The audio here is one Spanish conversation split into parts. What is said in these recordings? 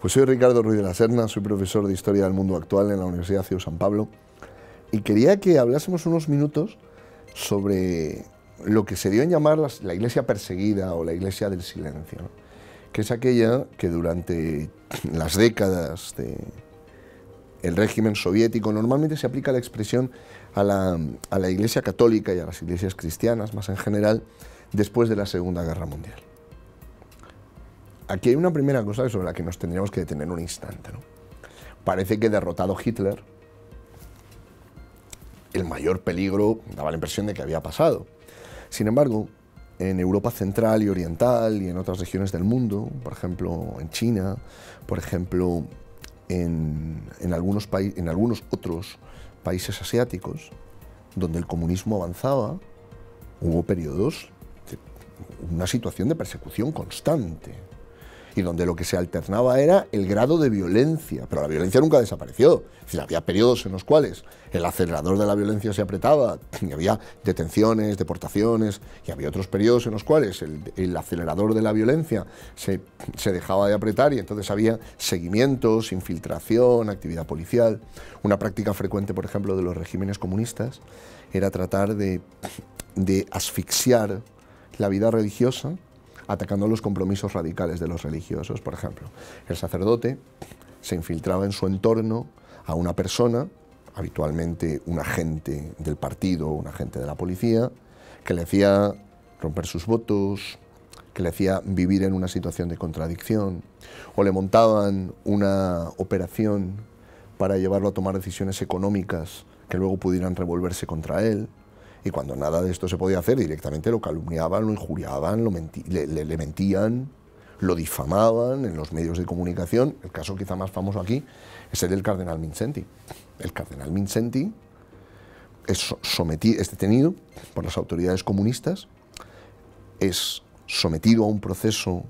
Pues soy Ricardo Ruiz de la Serna, soy profesor de Historia del Mundo Actual en la Universidad CEU San Pablo y quería que hablásemos unos minutos sobre lo que se dio en llamar la iglesia perseguida o la iglesia del silencio, ¿no? Que es aquella que durante las décadas del régimen soviético normalmente se aplica la expresión a la iglesia católica y a las iglesias cristianas, más en general, después de la Segunda Guerra Mundial. Aquí hay una primera cosa sobre la que nos tendríamos que detener un instante, ¿no? Parece que derrotado Hitler, el mayor peligro daba la impresión de que había pasado. Sin embargo, en Europa Central y Oriental y en otras regiones del mundo, por ejemplo en China, por ejemplo en algunos otros países asiáticos, donde el comunismo avanzaba, hubo periodos de una situación de persecución constante y donde lo que se alternaba era el grado de violencia, pero la violencia nunca desapareció. Es decir, había periodos en los cuales el acelerador de la violencia se apretaba y había detenciones, deportaciones, y había otros periodos en los cuales el acelerador de la violencia se dejaba de apretar y entonces había seguimientos, infiltración, actividad policial. Una práctica frecuente, por ejemplo, de los regímenes comunistas era tratar de asfixiar la vida religiosa atacando los compromisos radicales de los religiosos. Por ejemplo, el sacerdote se infiltraba en su entorno a una persona, habitualmente un agente del partido o un agente de la policía, que le hacía romper sus votos, que le hacía vivir en una situación de contradicción, o le montaban una operación para llevarlo a tomar decisiones económicas que luego pudieran revolverse contra él. Y cuando nada de esto se podía hacer, directamente lo calumniaban, lo injuriaban, le mentían, lo difamaban en los medios de comunicación. El caso quizá más famoso aquí es el del cardenal Mindszenty. El cardenal Mindszenty es detenido por las autoridades comunistas, es sometido a un proceso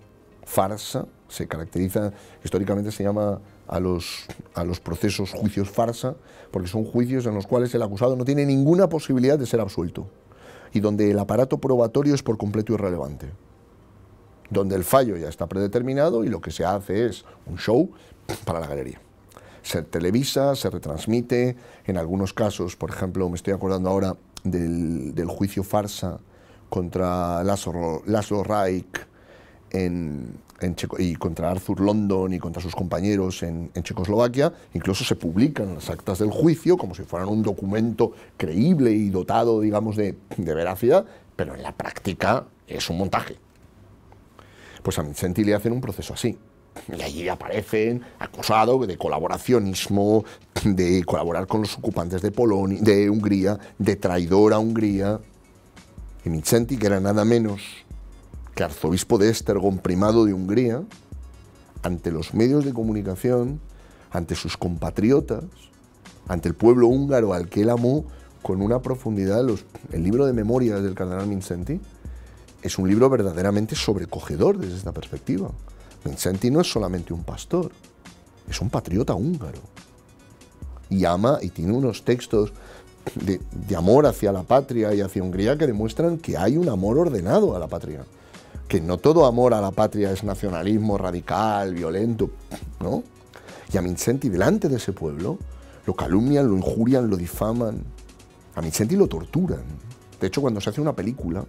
farsa, se caracteriza, históricamente se llama a los procesos juicios farsa, porque son juicios en los cuales el acusado no tiene ninguna posibilidad de ser absuelto y donde el aparato probatorio es por completo irrelevante, donde el fallo ya está predeterminado y lo que se hace es un show para la galería. Se televisa, se retransmite, en algunos casos, por ejemplo, me estoy acordando ahora del juicio farsa contra Laszlo Rajk y contra Arthur London y contra sus compañeros en Checoslovaquia. Incluso se publican las actas del juicio como si fueran un documento creíble y dotado, digamos, de veracidad, pero en la práctica es un montaje. Pues a Mindszenty le hacen un proceso así. Y allí aparecen acusados de colaboracionismo, de colaborar con los ocupantes de Hungría, de traidor a Hungría. Y Mindszenty, que era nada menos que arzobispo de Esztergom, primado de Hungría, ante los medios de comunicación, ante sus compatriotas, ante el pueblo húngaro al que él amó con una profundidad. El libro de memorias del cardenal Mindszenty es un libro verdaderamente sobrecogedor desde esta perspectiva. Mindszenty no es solamente un pastor, es un patriota húngaro. Y ama y tiene unos textos de amor hacia la patria y hacia Hungría que demuestran que hay un amor ordenado a la patria. Que no todo amor a la patria es nacionalismo radical, violento, ¿no? Y a Mindszenty, delante de ese pueblo, lo calumnian, lo injurian, lo difaman. A Mindszenty lo torturan. De hecho, cuando se hace una película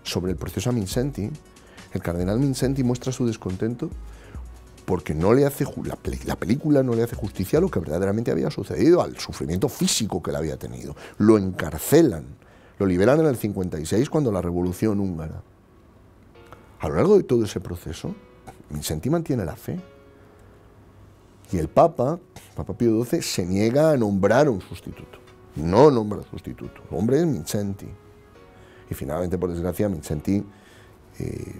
sobre el proceso a Mindszenty, el cardenal Mindszenty muestra su descontento porque la película no le hace justicia a lo que verdaderamente había sucedido, al sufrimiento físico que él había tenido. Lo encarcelan, lo liberan en el 56 cuando la revolución húngara. A lo largo de todo ese proceso, Mindszenty mantiene la fe. Y el Papa Pío XII, se niega a nombrar un sustituto. No nombra sustituto. El hombre es Mindszenty. Y finalmente, por desgracia, Mindszenty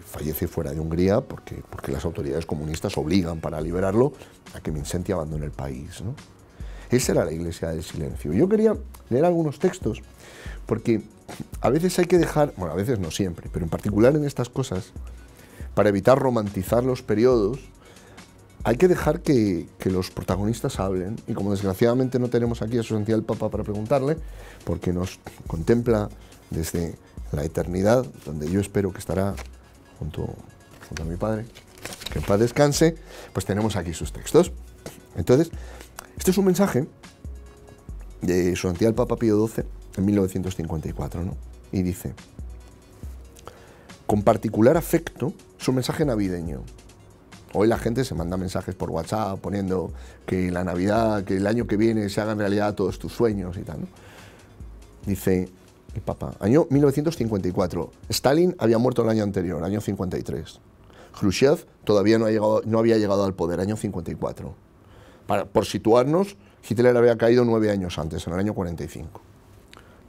fallece fuera de Hungría porque las autoridades comunistas obligan para liberarlo a que Mindszenty abandone el país, ¿no? Esa era la iglesia del silencio. Yo quería leer algunos textos porque a veces hay que dejar, bueno, a veces no siempre, pero en particular en estas cosas, para evitar romantizar los periodos, hay que dejar que los protagonistas hablen. Y como desgraciadamente no tenemos aquí a su santidad el Papa para preguntarle, porque nos contempla desde la eternidad, donde yo espero que estará junto a mi Padre, que en paz descanse, pues tenemos aquí sus textos. Entonces, este es un mensaje de su santidad el Papa Pío XII en 1954, ¿no? Y dice: con particular afecto, es un mensaje navideño. Hoy la gente se manda mensajes por WhatsApp poniendo que la Navidad, que el año que viene se hagan realidad todos tus sueños y tal, ¿no? Dice el Papa, año 1954, Stalin había muerto el año anterior, año 53. Khrushchev todavía no había llegado al poder, año 54. Por situarnos, Hitler había caído 9 años antes, en el año 45.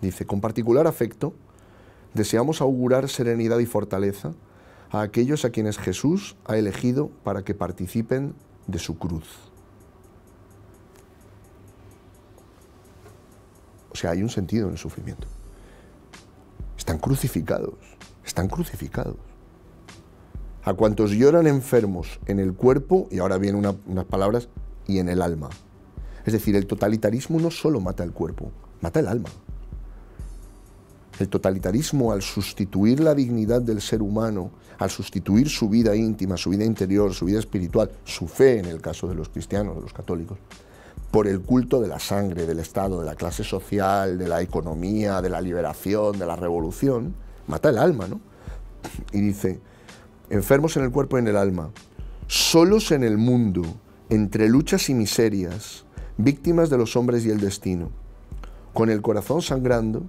Dice, con particular afecto, deseamos augurar serenidad y fortaleza a aquellos a quienes Jesús ha elegido para que participen de su cruz. O sea, hay un sentido en el sufrimiento. Están crucificados, están crucificados. A cuantos lloran enfermos en el cuerpo, y ahora vienen unas palabras, y en el alma. Es decir, el totalitarismo no solo mata el cuerpo, mata el alma. El totalitarismo, al sustituir la dignidad del ser humano, al sustituir su vida íntima, su vida interior, su vida espiritual, su fe, en el caso de los cristianos, de los católicos, por el culto de la sangre, del Estado, de la clase social, de la economía, de la liberación, de la revolución, mata el alma, ¿no? Y dice, enfermos en el cuerpo y en el alma, solos en el mundo, entre luchas y miserias, víctimas de los hombres y el destino, con el corazón sangrando,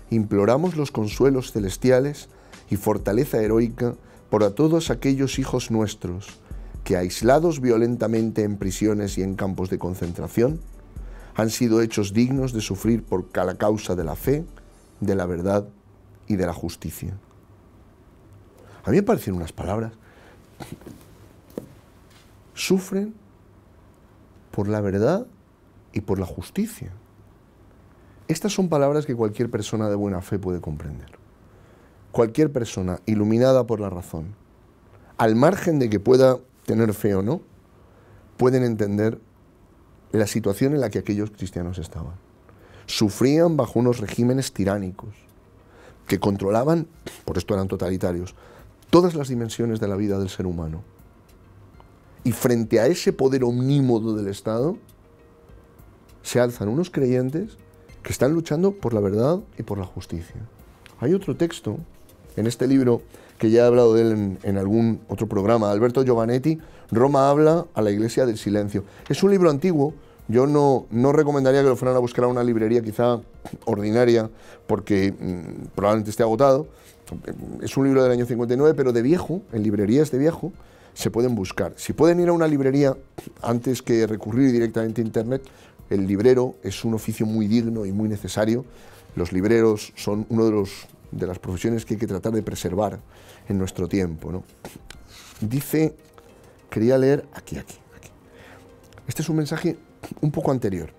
imploramos los consuelos celestiales y fortaleza heroica por a todos aquellos hijos nuestros que, aislados violentamente en prisiones y en campos de concentración, han sido hechos dignos de sufrir por la causa de la fe, de la verdad y de la justicia. A mí me parecen unas palabras. Sufren por la verdad y por la justicia. Estas son palabras que cualquier persona de buena fe puede comprender. Cualquier persona iluminada por la razón, al margen de que pueda tener fe o no, pueden entender la situación en la que aquellos cristianos estaban. Sufrían bajo unos regímenes tiránicos que controlaban, por esto eran totalitarios, todas las dimensiones de la vida del ser humano. Y frente a ese poder omnímodo del Estado, se alzan unos creyentes que están luchando por la verdad y por la justicia. Hay otro texto en este libro, que ya he hablado de él en algún otro programa, Alberto Giovanetti, Roma habla a la Iglesia del silencio. Es un libro antiguo, yo no recomendaría que lo fueran a buscar a una librería quizá ordinaria, porque probablemente esté agotado. Es un libro del año 59, pero de viejo, en librerías de viejo, se pueden buscar. Si pueden ir a una librería antes que recurrir directamente a Internet, el librero es un oficio muy digno y muy necesario. Los libreros son uno de las profesiones que hay que tratar de preservar en nuestro tiempo, ¿no? Dice, quería leer aquí. Este es un mensaje un poco anterior.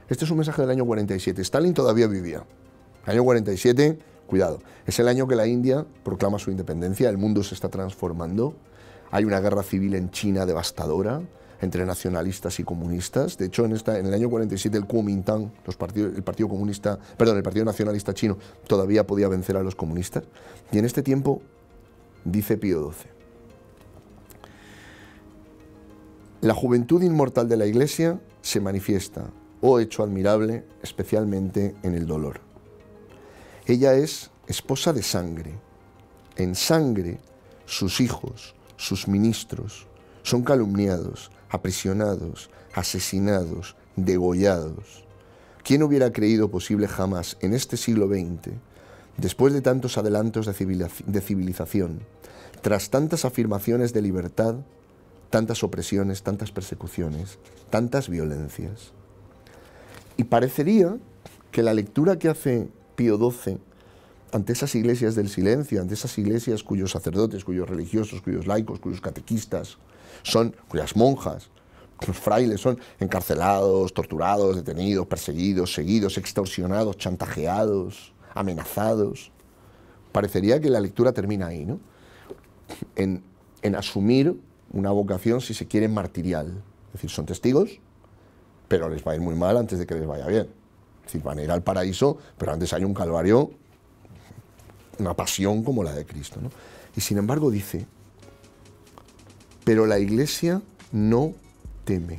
Este es un mensaje del año 47. Stalin todavía vivía. El año 47, cuidado, es el año que la India proclama su independencia, el mundo se está transformando, hay una guerra civil en China devastadora, entre nacionalistas y comunistas. De hecho, en el año 47 el Kuomintang, el Partido Nacionalista Chino, todavía podía vencer a los comunistas. Y en este tiempo, dice Pío XII, la juventud inmortal de la Iglesia se manifiesta, oh hecho admirable, especialmente en el dolor. Ella es esposa de sangre. En sangre, sus hijos, sus ministros, son calumniados, aprisionados, asesinados, degollados. ¿Quién hubiera creído posible jamás en este siglo XX, después de tantos adelantos de civilización, tras tantas afirmaciones de libertad, tantas opresiones, tantas persecuciones, tantas violencias? Y parecería que la lectura que hace Pío XII ante esas iglesias del silencio, ante esas iglesias cuyos sacerdotes, cuyos religiosos, cuyos laicos, cuyos catequistas, cuyas monjas, los frailes son encarcelados, torturados, detenidos, perseguidos, seguidos, extorsionados, chantajeados, amenazados. Parecería que la lectura termina ahí, ¿no? En asumir una vocación, si se quiere, martirial. Es decir, son testigos, pero les va a ir muy mal antes de que les vaya bien. Es decir, van a ir al paraíso, pero antes hay un calvario, una pasión como la de Cristo, ¿no? Y sin embargo dice, Pero la Iglesia no teme.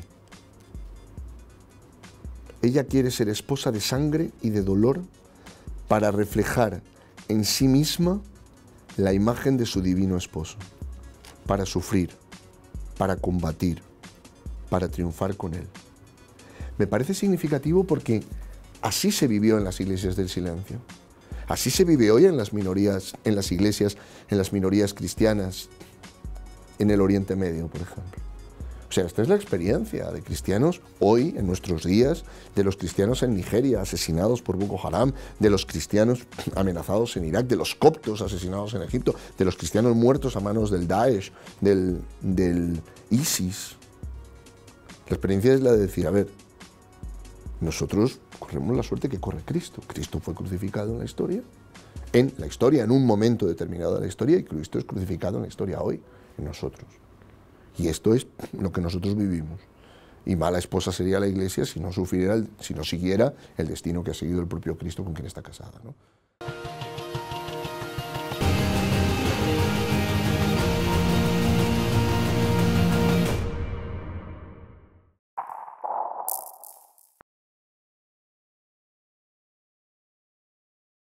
Ella quiere ser esposa de sangre y de dolor para reflejar en sí misma la imagen de su divino esposo, para sufrir, para combatir, para triunfar con él. Me parece significativo porque así se vivió en las iglesias del silencio. Así se vive hoy en las minorías, en las iglesias, en las minorías cristianas, en el Oriente Medio, por ejemplo. O sea, esta es la experiencia de cristianos hoy, en nuestros días, de los cristianos en Nigeria, asesinados por Boko Haram, de los cristianos amenazados en Irak, de los coptos asesinados en Egipto, de los cristianos muertos a manos del Daesh, del ISIS. La experiencia es la de decir, a ver, nosotros corremos la suerte que corre Cristo. Cristo fue crucificado en la historia, en un momento determinado de la historia, y Cristo es crucificado en la historia hoy, en nosotros. Y esto es lo que nosotros vivimos. Y mala esposa sería la Iglesia si no siguiera el destino que ha seguido el propio Cristo con quien está casada, ¿no?